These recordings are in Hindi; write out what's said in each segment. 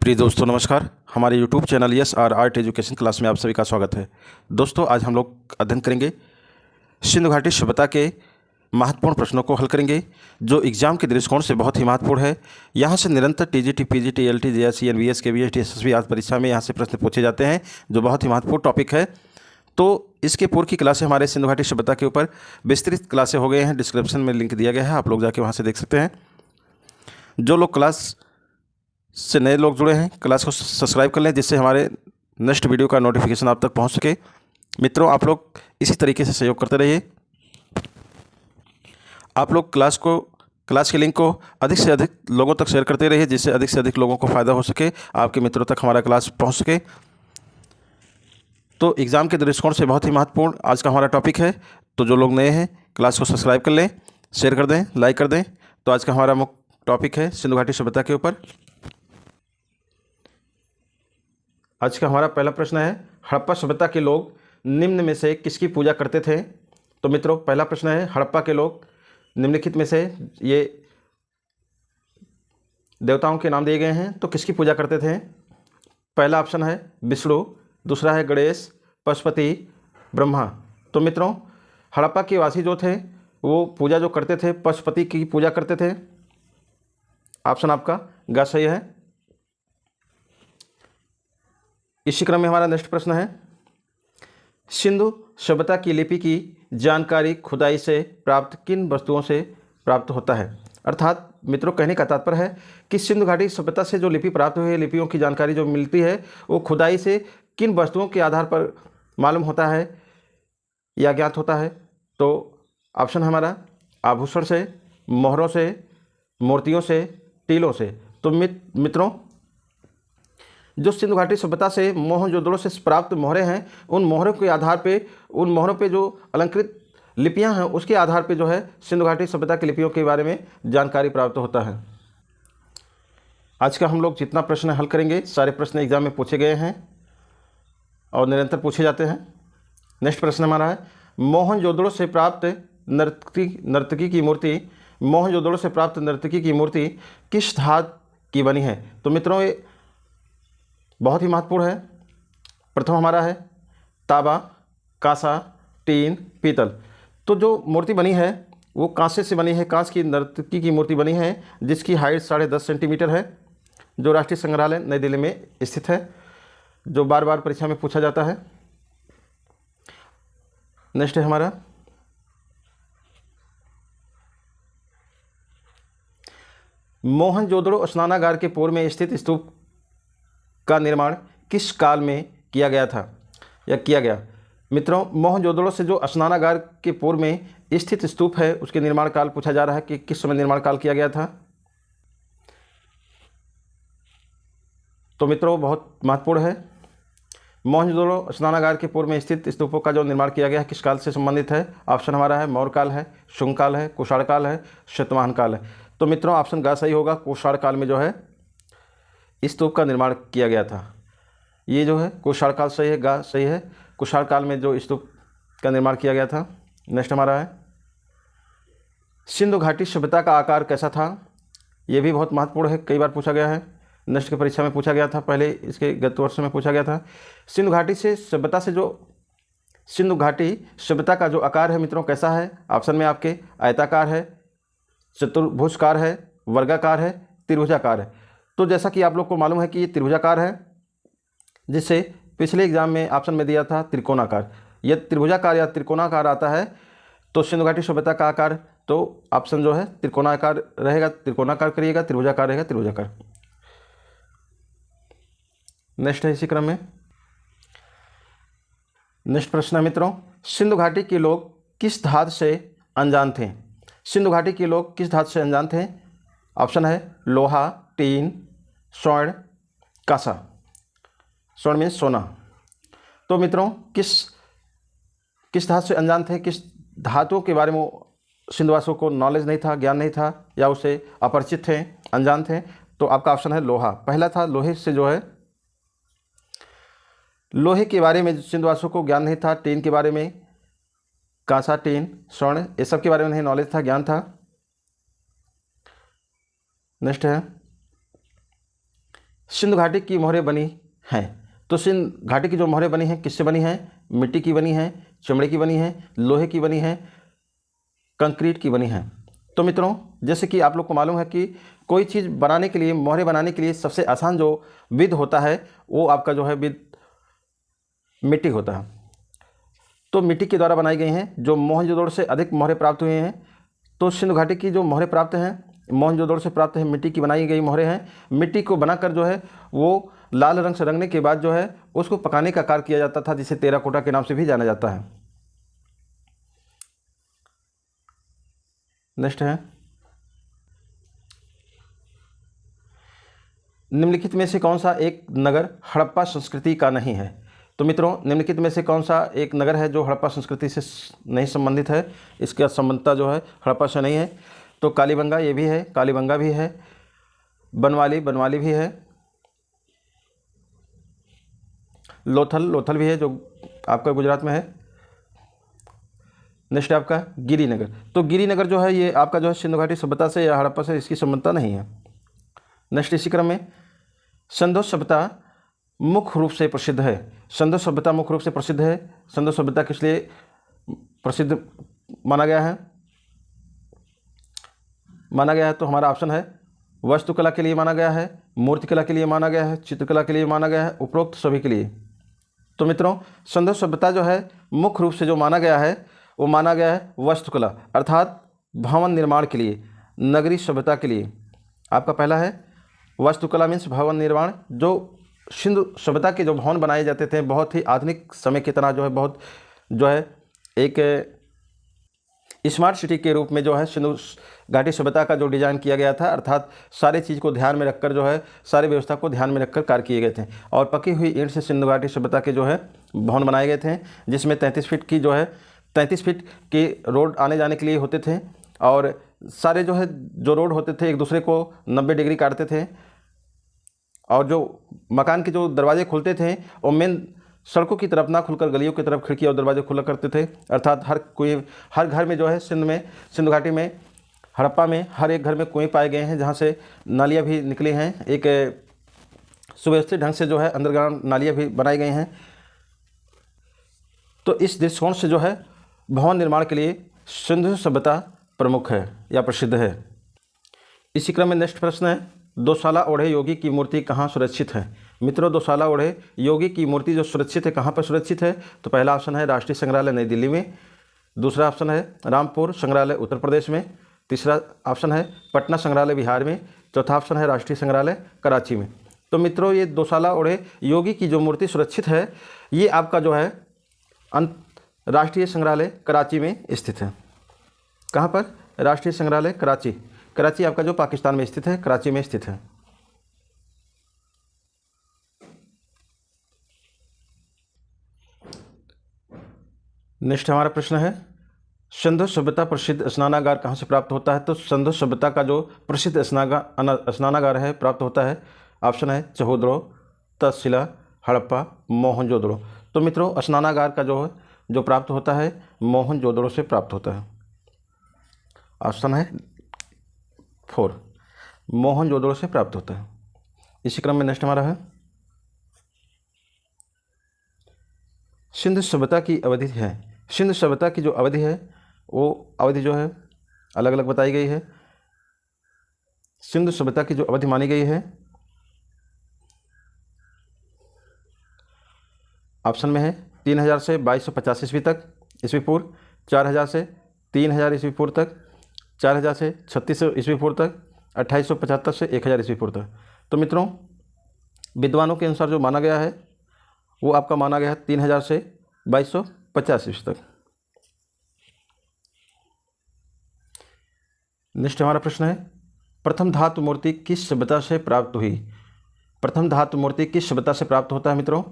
प्रिय दोस्तों नमस्कार। हमारे YouTube channel S R art education class में आप सभी का स्वागत है। दोस्तों आज हम लोग अध्ययन करेंगे सिंधु घाटी सभ्यता के महत्वपूर्ण प्रश्नों को हल करेंगे जो एग्जाम के दृष्टिकोण से बहुत ही महत्वपूर्ण है। यहाँ से निरंतर TGT, PGT, LT, JSC, NVS, KVS, SSB आदि परीक्षा में यहाँ से प्रश्न पूछे जाते हैं जो बहुत ही महत्वपूर्ण टॉपिक है। तो इसके पूर्व की क्लासें हमारे सिंधु घाटी सभ्यता के ऊपर विस्तृत क्लासें हो गए हैं। डिस्क्रिप्शन में लिंक दिया गया है, आप लोग जाके वहाँ से देख सकते हैं। जो लोग क्लास से नए लोग जुड़े हैं क्लास को सब्सक्राइब कर लें जिससे हमारे नेक्स्ट वीडियो का नोटिफिकेशन आप तक पहुंच सके। मित्रों आप लोग इसी तरीके से सहयोग करते रहिए। आप लोग क्लास के लिंक को अधिक से अधिक लोगों तक शेयर करते रहिए जिससे अधिक से अधिक लोगों को फ़ायदा हो सके, आपके मित्रों तक हमारा क्लास पहुंच सके। तो एग्ज़ाम के दृष्टिकोण से बहुत ही महत्वपूर्ण आज का हमारा टॉपिक है। तो जो लोग नए हैं क्लास को सब्सक्राइब कर लें, शेयर कर दें, लाइक कर दें। तो आज का हमारा मुख्य टॉपिक है सिंधु घाटी सभ्यता के ऊपर। आज का हमारा पहला प्रश्न है, हड़प्पा सभ्यता के लोग निम्न में से किसकी पूजा करते थे? तो मित्रों पहला प्रश्न है, हड़प्पा के लोग निम्नलिखित में से ये देवताओं के नाम दिए गए हैं तो किसकी पूजा करते थे? पहला ऑप्शन है विष्णु, दूसरा है गणेश, पशुपति, ब्रह्मा। तो मित्रों हड़प्पा के वासी जो थे वो पूजा जो करते थे पशुपति की पूजा करते थे। ऑप्शन आपका ग सही है। इसी क्रम में हमारा नेक्स्ट प्रश्न है, सिंधु सभ्यता की लिपि की जानकारी खुदाई से प्राप्त किन वस्तुओं से प्राप्त होता है? अर्थात मित्रों कहने का तात्पर्य है कि सिंधु घाटी सभ्यता से जो लिपि प्राप्त हुई है, लिपियों की जानकारी जो मिलती है वो खुदाई से किन वस्तुओं के आधार पर मालूम होता है या ज्ञात होता है? तो ऑप्शन हमारा आभूषण से, मोहरों से, मूर्तियों से, टीलों से। तो मित्रों जो सिंधु घाटी सभ्यता से मोहनजोदड़ो से प्राप्त मोहरें हैं उन मोहरों के आधार पे, उन मोहरों पे जो अलंकृत लिपियां हैं उसके आधार पे जो है सिंधु घाटी सभ्यता की लिपियों के बारे में जानकारी प्राप्त होता है। आज का हम लोग जितना प्रश्न हल करेंगे सारे प्रश्न एग्जाम में पूछे गए हैं और निरंतर पूछे जाते हैं। नेक्स्ट प्रश्न हमारा है, मोहनजोदड़ो से प्राप्त नर्तकी की मूर्ति, मोहनजोदड़ो से प्राप्त नर्तकी की मूर्ति किस धातु की बनी है? तो मित्रों ये बहुत ही महत्वपूर्ण है। प्रथम हमारा है तांबा, कांसा, टीन, पीतल। तो जो मूर्ति बनी है वो कांसे से बनी है, कांस की नर्तकी की मूर्ति बनी है जिसकी हाइट 10.5 सेंटीमीटर है, जो राष्ट्रीय संग्रहालय नई दिल्ली में स्थित है, जो बार बार परीक्षा में पूछा जाता है। नेक्स्ट है हमारा, मोहनजोदड़ो स्नानागार के पूर्व में स्थित स्तूप का निर्माण किस काल में किया गया था या किया गया? मित्रों मोहनजोदड़ो से जो स्नानागार के पूर्व में स्थित स्तूप है उसके निर्माण काल पूछा जा रहा है कि किस समय निर्माण काल किया गया था। तो मित्रों बहुत महत्वपूर्ण है, मोहनजोदड़ो स्नानागार के पूर्व में स्थित स्तूपों का जो निर्माण किया गया है किस काल से संबंधित है? ऑप्शन हमारा है मौर्य काल है, शुंग काल है, कुषाण काल है, शतवाहन काल है। तो मित्रों ऑप्शन ग सही होगा, कुषाण काल में जो है स्तूप का निर्माण किया गया था। ये जो है कुषाण काल सही है, गा सही है, कुषाण काल में जो स्तूप का निर्माण किया गया था। नेक्स्ट हमारा है, सिंधु घाटी सभ्यता का आकार कैसा था? ये भी बहुत महत्वपूर्ण है, कई बार पूछा गया है, नेक्स्ट की परीक्षा में पूछा गया था, पहले इसके गत वर्ष में पूछा गया था। सिंधु घाटी सभ्यता का जो आकार है मित्रों कैसा है? ऑप्शन में आपके आयताकार है, चतुर्भुजाकार है, वर्गाकार है, त्रिभुजाकार है। तो जैसा कि आप लोग को मालूम है कि ये त्रिभुजाकार है, जिससे पिछले एग्जाम में ऑप्शन में दिया था त्रिकोणाकार। यह त्रिभुजाकार या त्रिकोणाकार आता है तो सिंधु घाटी सभ्यता का आकार तो ऑप्शन जो है त्रिकोणाकार रहेगा, त्रिकोणाकार करिएगा, त्रिभुजाकार रहेगा, त्रिभुजाकार। नेक्स्ट है इसी क्रम में नेक्स्ट प्रश्न है मित्रों, सिंधु घाटी के लोग किस धातु से अनजान थे? सिंधु घाटी के लोग किस धातु से अनजान थे? ऑप्शन है लोहा, टीन, स्वर्ण, कांसा। स्वर्ण में सोना। तो मित्रों किस धातु से अनजान थे? किस धातुओं के बारे में सिंधुवासियों को नॉलेज नहीं था, ज्ञान नहीं था या उसे अपरिचित थे, अनजान थे? तो आपका ऑप्शन है लोहा। पहला था लोहे से जो है लोहे के बारे में सिंधुवासियों को ज्ञान नहीं था, टीन के बारे में, कांसा, टीन, स्वर्ण ये सब के बारे में नहीं नॉलेज था, ज्ञान था। नेक्स्ट है सिंधु घाटी की मोहरें बनी हैं। तो सिंधु घाटी की जो मोहरें बनी हैं किससे बनी हैं? मिट्टी की बनी हैं, चमड़े की बनी हैं, लोहे की बनी हैं, कंक्रीट की बनी हैं। तो मित्रों, जैसे कि आप लोग को मालूम है कि कोई चीज़ बनाने के लिए, मोहरें बनाने के लिए सबसे आसान जो विध होता है वो आपका जो है विध मिट्टी होता है। तो मिट्टी के द्वारा बनाई गई हैं। जो मोहनजोदड़ो से अधिक मोहरें प्राप्त हुए हैं। तो सिंधु घाटी की जो मोहरें प्राप्त हैं मोहनजोदड़ो से प्राप्त है, मिट्टी की बनाई गई मोहरें हैं। मिट्टी को बनाकर जो है वो लाल रंग से रंगने के बाद जो है उसको पकाने का कार्य किया जाता था, जिसे टेराकोटा के नाम से भी जाना जाता है। नेक्स्ट है, निम्नलिखित में से कौन सा एक नगर हड़प्पा संस्कृति का नहीं है? तो मित्रों, निम्नलिखित में से कौन सा एक नगर है जो हड़प्पा संस्कृति से नहीं संबंधित है? इसका संबंधता जो है हड़प्पा से नहीं है। तो कालीबंगा ये भी है, कालीबंगा भी है, बनवाली भी है, लोथल भी है जो आपका गुजरात में है। नेक्स्ट है आपका गिरिनगर। तो गिरिनगर जो है ये आपका जो है सिंधु घाटी सभ्यता से या हड़प्पा से इसकी संबंधता नहीं है। नेक्स्ट इसी क्रम में, सिंधु सभ्यता मुख्य रूप से प्रसिद्ध है। सिंधु सभ्यता मुख्य रूप से प्रसिद्ध है। सिंधु सभ्यता किस लिए प्रसिद्ध माना गया है? तो हमारा ऑप्शन है वास्तुकला के लिए माना गया है, मूर्तिकला के लिए माना गया है, चित्रकला के लिए माना गया है, उपरोक्त सभी के लिए। तो मित्रों, सिंधु सभ्यता जो है मुख्य रूप से जो माना गया है वो माना गया है वास्तुकला, अर्थात भवन निर्माण के लिए, नगरीय सभ्यता के लिए। आपका पहला है वास्तुकला मीन्स भवन निर्माण। जो सिंधु सभ्यता के जो भवन बनाए जाते थे बहुत ही आधुनिक समय की तरह जो है बहुत जो है एक स्मार्ट सिटी के रूप में जो है सिंधु घाटी सभ्यता का जो डिज़ाइन किया गया था, अर्थात सारे चीज़ को ध्यान में रखकर जो है सारी व्यवस्था को ध्यान में रखकर कार्य किए गए थे। और पकी हुई ईंट से सिंधु घाटी सभ्यता के जो है भवन बनाए गए थे, जिसमें 33 फीट की जो है 33 फीट की रोड आने जाने के लिए होते थे। और सारे जो है जो रोड होते थे एक दूसरे को 90 डिग्री काटते थे। और जो मकान के जो दरवाजे खुलते थे वो मेन सड़कों की तरफ ना खुलकर गलियों की तरफ खिड़की और दरवाजे खुला करते थे। अर्थात हर घर में जो है सिंधु घाटी में हड़प्पा में हर एक घर में कुएं पाए गए हैं, जहाँ से नालियाँ भी निकली हैं। एक सुव्यवस्थित ढंग से जो है अंडरग्राउंड नालियाँ भी बनाई गई हैं। तो इस दृष्टिकोण से जो है भवन निर्माण के लिए सिंधु सभ्यता प्रमुख है या प्रसिद्ध है। इसी क्रम में नेक्स्ट प्रश्न है, दोसाला ओढ़े योगी की मूर्ति कहाँ सुरक्षित है? मित्रों, दोसाला ओढ़े योगी की मूर्ति जो सुरक्षित है कहाँ पर सुरक्षित है? तो पहला ऑप्शन है राष्ट्रीय संग्रहालय नई दिल्ली में, दूसरा ऑप्शन है रामपुर संग्रहालय उत्तर प्रदेश में, तीसरा ऑप्शन है पटना संग्रहालय बिहार में, चौथा ऑप्शन है राष्ट्रीय संग्रहालय कराची में। तो मित्रों, ये दोसाला ओढ़े योगी की जो मूर्ति सुरक्षित है ये आपका जो है राष्ट्रीय संग्रहालय कराची में स्थित है। कहाँ पर? राष्ट्रीय संग्रहालय कराची। कराची आपका जो पाकिस्तान में स्थित है, कराची में स्थित है। नेक्स्ट हमारा प्रश्न है, सिंधु सभ्यता प्रसिद्ध स्नानागार कहाँ से प्राप्त होता है? तो सिंधु सभ्यता का जो प्रसिद्ध स्नानागार है प्राप्त होता है, ऑप्शन है चहोदड़ो, तक्षशिला, हड़प्पा, मोहनजोदड़ो। तो मित्रों, स्नानागार का जो प्राप्त होता है मोहनजोदड़ो से प्राप्त होता है। ऑप्शन है 4, मोहनजोदड़ो से प्राप्त होता है। इसी क्रम में नेक्स्ट हमारा है, सिंधु सभ्यता की अवधि है। सिंधु सभ्यता की जो अवधि है वो अवधि जो है अलग अलग बताई गई है। सिंधु सभ्यता की जो अवधि मानी गई है ऑप्शन में है 3000 से 2250 ईस्वी तक ईस्वी पूर्व, 4000 से 3000 ईस्वी पूर्व तक, 4000 से 3600 ईस्वी पूर्व तक, 2875 से 1000 ईस्वी पूर्व तक। तो मित्रों, विद्वानों के अनुसार जो माना गया है वो आपका माना गया है 3000 से 2250 ईस्वी तक। नेक्स्ट हमारा प्रश्न है, प्रथम धातु मूर्ति किस सभ्यता से प्राप्त हुई? प्रथम धातु मूर्ति किस सभ्यता से प्राप्त होता है मित्रों?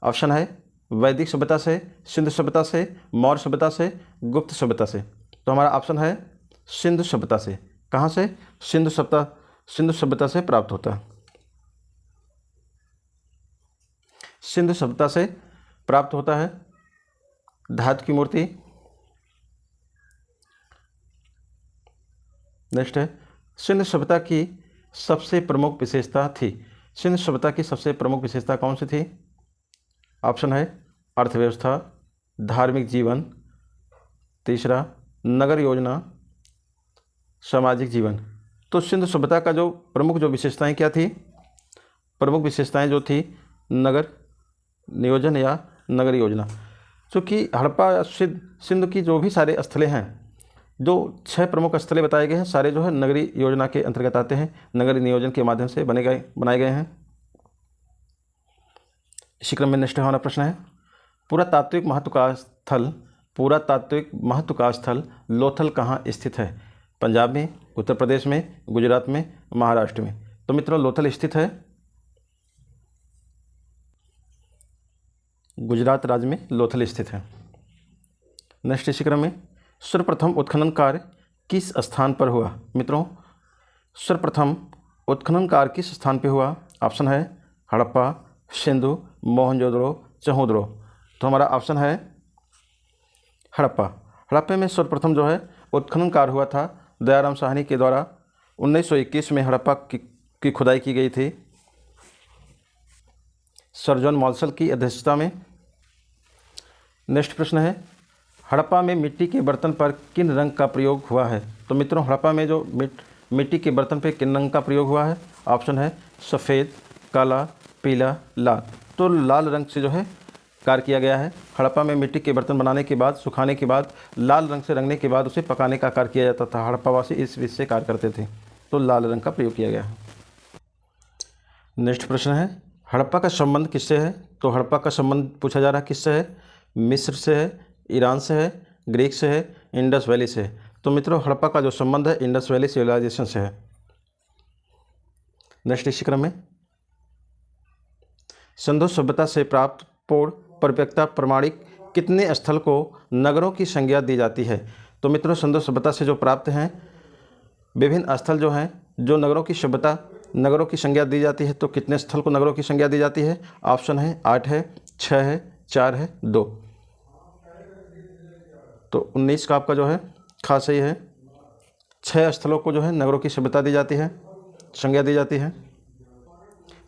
ऑप्शन है वैदिक सभ्यता से, सिंधु सभ्यता से, मौर्य सभ्यता से, गुप्त सभ्यता से। तो हमारा ऑप्शन है सिंधु सभ्यता से। कहाँ से? सिंधु सभ्यता से प्राप्त होता है। सिंधु सभ्यता से प्राप्त होता है धातु की मूर्ति। नेक्स्ट है, सिंधु सभ्यता की सबसे प्रमुख विशेषता थी। सिंधु सभ्यता की सबसे प्रमुख विशेषता कौन सी थी? ऑप्शन है अर्थव्यवस्था, धार्मिक जीवन, तीसरा नगर योजना, सामाजिक जीवन। तो सिंधु सभ्यता का जो प्रमुख जो विशेषताएं क्या थी? प्रमुख विशेषताएं जो थी नगर नियोजन या नगर योजना। चूँकि हड़प्पा सिंधु की जो भी सारे स्थलें हैं, जो 6 प्रमुख स्थलें बताए गए हैं, सारे जो है नगरीय योजना के अंतर्गत आते हैं, नगरीय नियोजन के माध्यम से बनाए गए हैं। इसी क्रम में नेक्स्ट हमारा प्रश्न है, पुरातात्विक महत्व का स्थल लोथल कहाँ स्थित है? पंजाब में, उत्तर प्रदेश में, गुजरात में, महाराष्ट्र में। तो मित्रों लोथल स्थित है गुजरात राज्य में, लोथल स्थित है। नेक्स्ट इसी क्रम में, सर्वप्रथम उत्खनन कार्य किस स्थान पर हुआ? मित्रों सर्वप्रथम उत्खनन कार्य किस स्थान पर हुआ? ऑप्शन है हड़प्पा, सिंधु, मोहनजोदड़ो, चहुंदड़ो। तो हमारा ऑप्शन है हड़प्पा। हड़प्पा में सर्वप्रथम जो है उत्खनन कार्य हुआ था दयाराम साहनी के द्वारा 1921 में हड़प्पा की खुदाई की गई थी सर जॉन मॉर्सल की अध्यक्षता में। नेक्स्ट प्रश्न है, हड़प्पा में मिट्टी के बर्तन पर किन रंग का प्रयोग हुआ है? तो मित्रों हड़प्पा में जो मिट्टी के बर्तन पर किन रंग का प्रयोग हुआ है? ऑप्शन है सफ़ेद, काला, पीला, लाल। तो लाल रंग से जो है कार्य किया गया है। हड़प्पा में मिट्टी के बर्तन बनाने के बाद, सुखाने के बाद, लाल रंग से रंगने के बाद उसे पकाने का कार्य किया जाता था। हड़प्पावासी इस विधि से कार्य करते थे, तो लाल रंग का प्रयोग किया गया है। नेक्स्ट प्रश्न है, हड़प्पा का संबंध किससे है? तो हड़प्पा का संबंध पूछा जा रहा है किससे है? मिस्र से है, ईरान से है, ग्रीक से है, इंडस वैली से है। तो मित्रों हड़प्पा का जो संबंध है इंडस वैली सिविलाइजेशन से है। नेक्स्ट इसी क्रम में, सिंधु सभ्यता से प्राप्त पूर्ण परिपक्वता प्रमाणिक कितने स्थल को नगरों की संज्ञा दी जाती है? तो मित्रों सिंधु सभ्यता से जो प्राप्त हैं विभिन्न स्थल जो हैं, जो नगरों की संज्ञा दी जाती है, तो कितने स्थल को नगरों की संज्ञा दी जाती है? ऑप्शन है 8 है, 6 है, 4 है, 2। तो 19 का आपका जो है खास सही है। 6 स्थलों को जो है नगरों की सभ्यता दी जाती है, संज्ञा दी जाती है।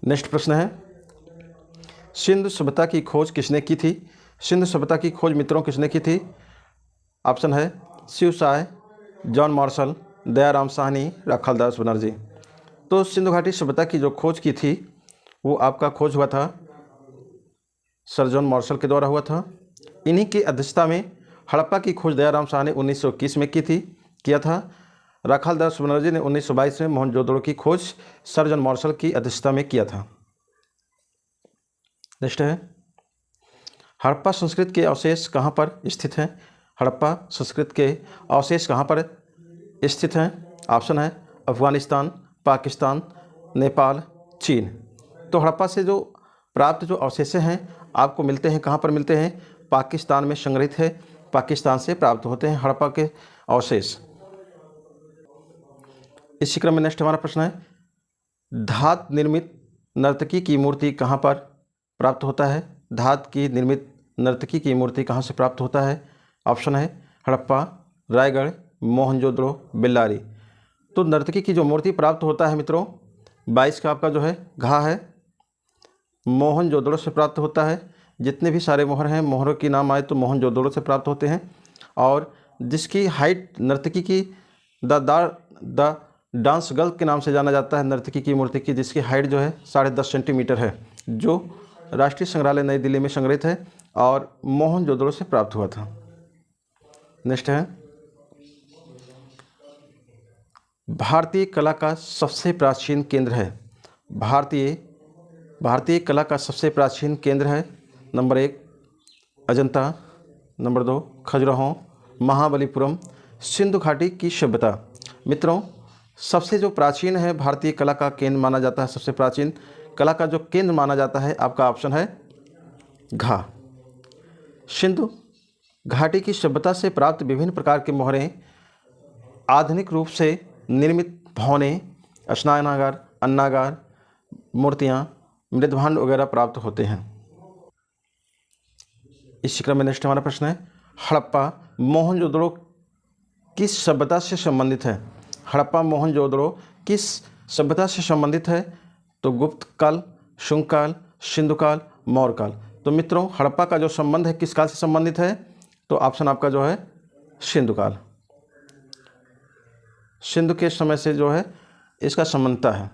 नेक्स्ट प्रश्न है, सिंधु सभ्यता की खोज किसने की थी? सिंधु सभ्यता की खोज मित्रों किसने की थी? ऑप्शन है शिव साय, जॉन मार्शल, दयाराम साहनी, राखालदास बनर्जी। तो सिंधु घाटी सभ्यता की जो खोज की थी वो आपका खोज हुआ था सर जॉन मार्शल के द्वारा हुआ था। इन्हीं की अध्यक्षता में हड़प्पा की खोज दयाराम साह ने 1921 में किया था। राखालदास बनर्जी ने 1922 में मोहनजोदड़ो की खोज सर जॉन मार्शल की अध्यक्षता में किया था। नेक्स्ट है, हड़प्पा संस्कृत के अवशेष कहाँ पर स्थित हैं? हड़प्पा संस्कृत के अवशेष कहाँ पर स्थित हैं? ऑप्शन है अफगानिस्तान, पाकिस्तान, नेपाल, चीन। तो हड़प्पा से जो प्राप्त जो अवशेष हैं आपको मिलते हैं कहाँ पर मिलते हैं? पाकिस्तान में संग्रहित है, पाकिस्तान से प्राप्त होते हैं हड़प्पा के अवशेष। इसी क्रम में नेक्स्ट हमारा प्रश्न है, धातु निर्मित नर्तकी की मूर्ति कहाँ पर प्राप्त होता है? धातु की निर्मित नर्तकी की मूर्ति कहाँ से प्राप्त होता है? ऑप्शन है हड़प्पा, रायगढ़, मोहनजोदड़ो, बेल्लारी। तो नर्तकी की जो मूर्ति प्राप्त होता है मित्रों 22 का आपका जो है घा है, मोहनजोदड़ो से प्राप्त होता है। जितने भी सारे मोहर हैं, मोहरों की नाम आए तो मोहनजोदड़ो से प्राप्त होते हैं। और जिसकी हाइट नर्तकी की द डांस गर्ल के नाम से जाना जाता है नर्तकी की मूर्ति की, जिसकी हाइट जो है 10.5 सेंटीमीटर है, जो राष्ट्रीय संग्रहालय नई दिल्ली में संग्रहित है और मोहनजोदड़ो से प्राप्त हुआ था। नेक्स्ट है, भारतीय कला का सबसे प्राचीन केंद्र है। भारतीय कला का सबसे प्राचीन केंद्र है नंबर 1 अजंता, नंबर 2 खजुराहो, महाबलीपुरम, सिंधु घाटी की सभ्यता। मित्रों सबसे जो प्राचीन है भारतीय कला का केंद्र माना जाता है, सबसे प्राचीन कला का जो केंद्र माना जाता है आपका ऑप्शन है घा। सिंधु घाटी की सभ्यता से प्राप्त विभिन्न प्रकार के मोहरें, आधुनिक रूप से निर्मित भवनें, स्नानागार, अन्नागार, मूर्तियाँ, मृदभांड वगैरह प्राप्त होते हैं। इसी क्रम में नेक्स्ट हमारा प्रश्न है, हड़प्पा मोहनजोदड़ो किस सभ्यता से संबंधित है? हड़प्पा मोहनजोदड़ो किस सभ्यता से संबंधित है? तो गुप्त काल, शुंग काल, सिंधु काल, मौर्य काल। तो मित्रों हड़प्पा का जो संबंध है किस काल से संबंधित है? तो ऑप्शन आपका जो है सिंधु काल, सिंधु के समय से जो है इसका संबंधता है।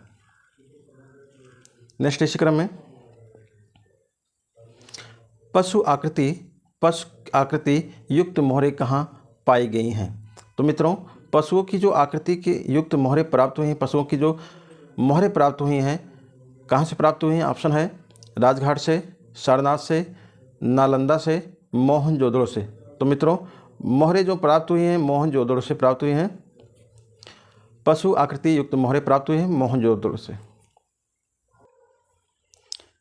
नेक्स्ट इसी क्रम में पशु आकृति युक्त मोहरें कहाँ पाई गई हैं? तो मित्रों पशुओं की जो आकृति की युक्त मोहरें प्राप्त हुई हैं, पशुओं की जो मोहरें प्राप्त हुई हैं कहाँ से प्राप्त हुई हैं? ऑप्शन है राजघाट से, सारनाथ से, नालंदा से, मोहनजोदड़ो से। तो मित्रों मोहरें जो प्राप्त हुई हैं मोहनजोदड़ो से प्राप्त हुई हैं, पशु आकृति युक्त मोहरें प्राप्त हुई हैं मोहनजोदड़ो से।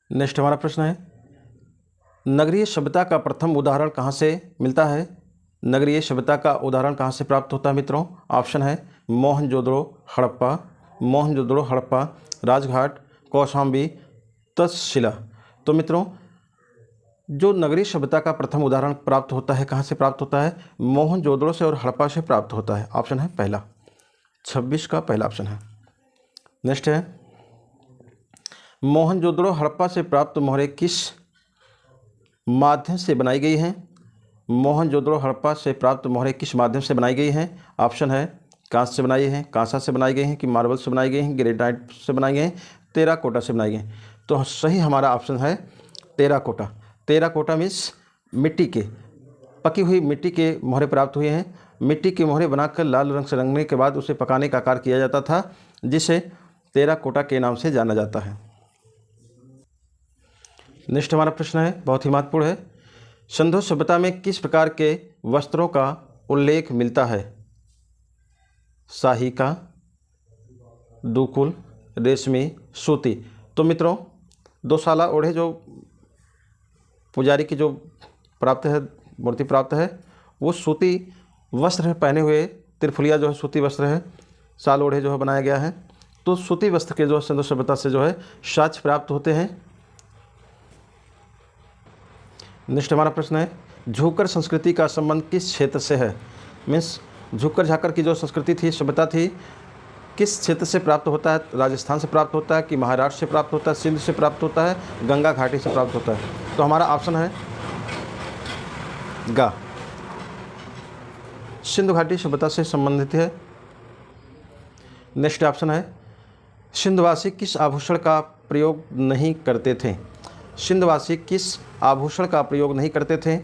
नेक्स्ट हमारा प्रश्न है नगरीय सभ्यता का प्रथम उदाहरण कहाँ से मिलता है? नगरीय सभ्यता का उदाहरण कहाँ से प्राप्त होता है मित्रों? ऑप्शन है मोहनजोदड़ो हड़प्पा, राजघाट, कौशाम्बी, तक्षशिला। तो मित्रों जो नगरीय सभ्यता का प्रथम उदाहरण प्राप्त होता है कहाँ से प्राप्त होता है? मोहनजोदड़ो से और हड़प्पा से प्राप्त होता है। ऑप्शन है पहला, 26 का पहला ऑप्शन है। नेक्स्ट है मोहनजोदड़ो हड़प्पा से प्राप्त मोहरें किस माध्यम से बनाई गई हैं? मोहनजोदड़ो हड़प्पा से प्राप्त मोहरें किस माध्यम से बनाई गई हैं? ऑप्शन है कांस्य से बनाई हैं, कांसा से बनाई गई हैं कि मार्बल से बनाई गई हैं, ग्रेनाइट से बनाई गई हैं, टेराकोटा से बनाई गई हैं। तो सही हमारा ऑप्शन है टेराकोटा। टेराकोटा मीन्स मिट्टी के, पकी हुई मिट्टी के मोहरें प्राप्त हुए हैं। मिट्टी की मोहरें बनाकर लाल रंग से रंगने के बाद उसे पकाने का कार्य किया जाता था, जिसे टेराकोटा के नाम से जाना जाता है। नेक्स्ट हमारा प्रश्न है बहुत ही महत्वपूर्ण है सिंधु सभ्यता में किस प्रकार के वस्त्रों का उल्लेख मिलता है? साहिका, दुकुल, रेशमी, सूती। तो मित्रों दोशाला ओढ़े जो पुजारी की जो प्राप्त है मूर्ति प्राप्त है वो सूती वस्त्र है पहने हुए, त्रिफुलिया जो है सूती वस्त्र है, साल ओढ़े जो है बनाया गया है। तो सूती वस्त्र के जो सिंधु सभ्यता से जो है साक्ष्य प्राप्त होते हैं। नेक्स्ट हमारा प्रश्न है झूकर संस्कृति का संबंध किस क्षेत्र से है? मीन्स झुक्कर झाकर की जो संस्कृति थी, सभ्यता थी, किस क्षेत्र से प्राप्त होता है? राजस्थान से प्राप्त होता है कि महाराष्ट्र से प्राप्त होता है, सिंध से प्राप्त होता है, गंगा घाटी से प्राप्त होता है? तो हमारा ऑप्शन है गा, सिंधु घाटी सभ्यता से संबंधित है। नेक्स्ट ऑप्शन है सिंधवासी किस आभूषण का प्रयोग नहीं करते थे? सिंधवासी किस आभूषण का प्रयोग नहीं करते थे?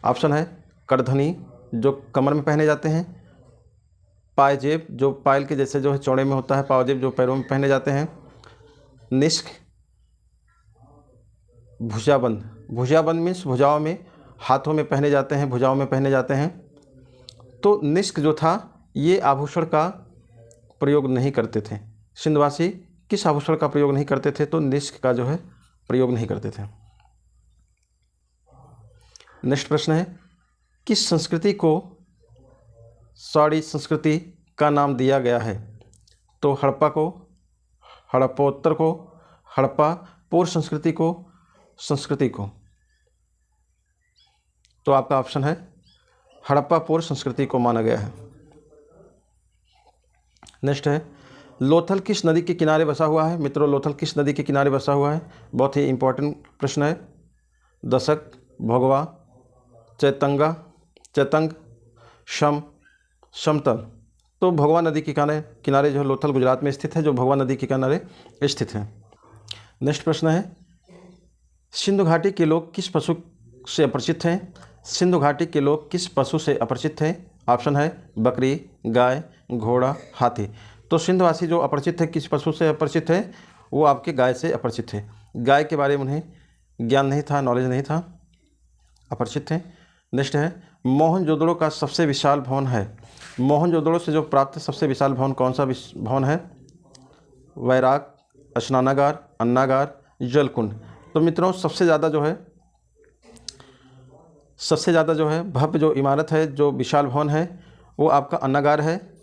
ऑप्शन है करधनी जो कमर में पहने जाते हैं, पायजेब जो पायल के जैसे जो है चौड़े में होता है, पावजेब जो पैरों में पहने जाते हैं, निष्क, भुजाबंद। भुजाबंद मीन्स भुजाओं में, हाथों में पहने जाते हैं, भुजाओं में पहने जाते हैं। तो निष्क जो था ये आभूषण का प्रयोग नहीं करते थे। सिंधवासी किस आभूषण का प्रयोग नहीं करते थे? तो निष्क का जो है प्रयोग नहीं करते थे। नेक्स्ट प्रश्न है किस संस्कृति को साड़ी संस्कृति का नाम दिया गया है? तो हड़प्पा को, हड़प्पोत्तर को, हड़प्पा पूर्व संस्कृति को। तो आपका ऑप्शन है हड़प्पा पूर्व संस्कृति को माना गया है। नेक्स्ट है लोथल किस नदी के किनारे बसा हुआ है? मित्रों लोथल किस नदी के किनारे बसा हुआ है? बहुत ही इंपॉर्टेंट प्रश्न है। दशक, भोगवा, चैतंग, समतल। तो भोगवा नदी के किनारे जो लोथल गुजरात में स्थित है, जो भोगवा नदी के किनारे स्थित है। नेक्स्ट प्रश्न है सिंधु घाटी के लोग किस पशु से अपरिचित हैं? सिंधु घाटी के लोग किस पशु से अपरिचित हैं? ऑप्शन है बकरी, गाय, घोड़ा, हाथी। तो सिंधवासी जो अपरिचित है, किस पशु से अपरिचित है? वो आपके गाय से अपरिचित है। गाय के बारे में उन्हें ज्ञान नहीं था, नॉलेज नहीं था, अपरिचित थे। नेक्स्ट है मोहनजोदड़ो का सबसे विशाल भवन है। मोहनजोदड़ो से जो प्राप्त सबसे विशाल भवन कौन सा भवन है? वैराग, स्नानागार, अन्नागार, जलकुंड। तो मित्रों सबसे ज़्यादा जो है भव्य जो इमारत है, जो विशाल भवन है, वो आपका अन्नागार है,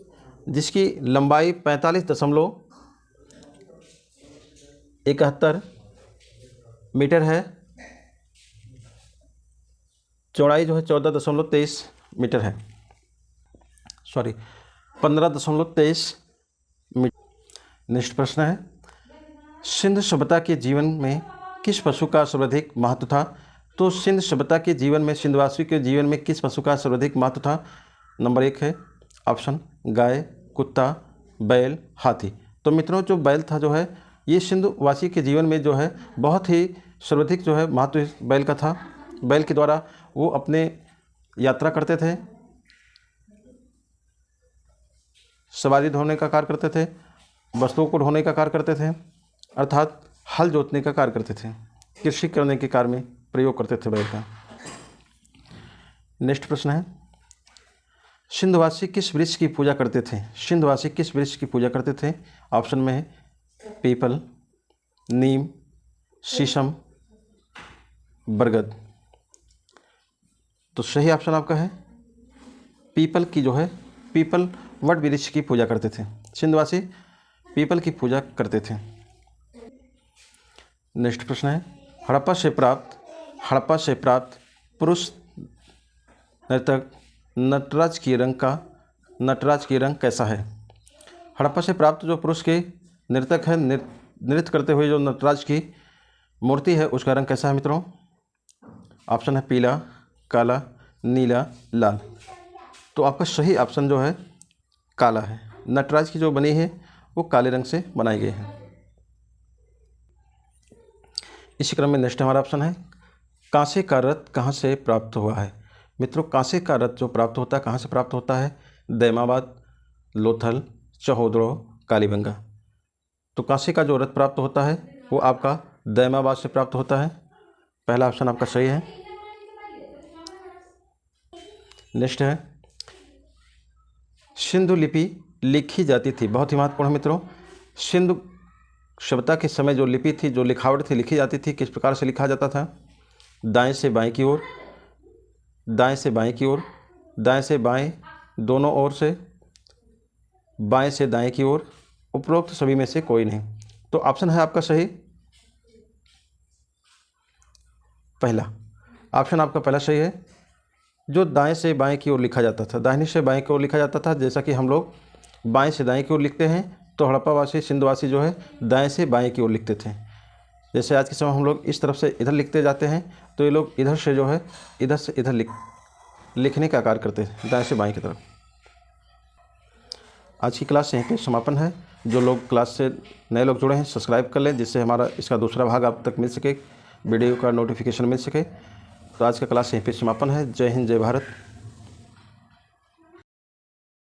जिसकी लंबाई 45.71 मीटर है, चौड़ाई जो है 14.23 मीटर है, 15.23 मीटर। नेक्स्ट प्रश्न है सिंध सभ्यता के जीवन में किस पशु का सर्वाधिक महत्व था? तो सिंध सभ्यता के जीवन में, सिंधवासी के जीवन में किस पशु का सर्वाधिक महत्व था? नंबर 1 है ऑप्शन गाय, कुत्ता, बैल, हाथी। तो मित्रों जो बैल था जो है ये सिंधवासी के जीवन में जो है बहुत ही सर्वाधिक जो है महत्व बैल का था। बैल के द्वारा वो अपने यात्रा करते थे, सवारी ढोने का कार्य करते थे, वस्तुओं को ढोने का कार्य करते थे, अर्थात हल जोतने का कार्य करते थे, कृषि करने के कार्य में प्रयोग करते थे बैल का। नेक्स्ट प्रश्न है, सिंधवासी किस वृक्ष की पूजा करते थे? सिंधवासी किस वृक्ष की पूजा करते थे? ऑप्शन में है पीपल, नीम, शीशम, बरगद। तो सही ऑप्शन आपका है पीपल की जो है, पीपल वट वृक्ष की पूजा करते थे। सिंधवासी पीपल की पूजा करते थे। नेक्स्ट प्रश्न है, हड़प्पा से प्राप्त पुरुष नर्तक नटराज की रंग कैसा है? हड़प्पा से प्राप्त जो पुरुष के नर्तक है, नृत्य करते हुए जो नटराज की मूर्ति है उसका रंग कैसा है मित्रों? ऑप्शन है पीला, काला, नीला, लाल। तो आपका सही ऑप्शन जो है काला है। नटराज की जो बनी है वो काले रंग से बनाई गई है। इसी क्रम में नेक्स्ट हमारा ऑप्शन है, कांसे का रथ कहाँ से प्राप्त हुआ है? मित्रों कांसे का रथ जो प्राप्त होता है कहाँ से प्राप्त होता है? दैमाबाद, लोथल, चहोदड़ो, कालीबंगा। तो कांसे का जो रथ प्राप्त होता है वो आपका दैमाबाद से प्राप्त होता है। पहला ऑप्शन आपका सही है। नेक्स्ट है, सिंधु लिपि लिखी जाती थी, बहुत ही महत्वपूर्ण है मित्रों। सिंधु सभ्यता के समय जो लिपि थी, जो लिखावट थी, लिखी जाती थी, किस प्रकार से लिखा जाता था? दाएं से बाएं की ओर, दाएं से बाएं की ओर, दाएं से बाएं दोनों ओर से, बाएं से दाएं की ओर, उपरोक्त सभी में से कोई नहीं। तो ऑप्शन है आपका सही पहला। ऑप्शन आपका पहला सही है, जो दाएं से बाएं की ओर लिखा जाता था, दाहिनी से बाएं की ओर लिखा जाता था। जैसा कि हम लोग बाएं से दाएं की ओर लिखते हैं, तो हड़प्पावासी, सिंधवासी जो है दाएं से बाएं की ओर लिखते थे। जैसे आज के समय हम लोग इस तरफ से इधर लिखते जाते हैं, तो ये लोग इधर से जो है इधर से इधर लिखने का कार्य करते हैं, दाएं से बाएं की तरफ। आज की क्लास यहीं पे समापन है। जो लोग क्लास से नए लोग जुड़े हैं सब्सक्राइब कर लें, जिससे हमारा इसका दूसरा भाग आप तक मिल सके, वीडियो का नोटिफिकेशन मिल सके। तो आज का क्लास यहीं पे समापन है। जय हिंद, जय भारत।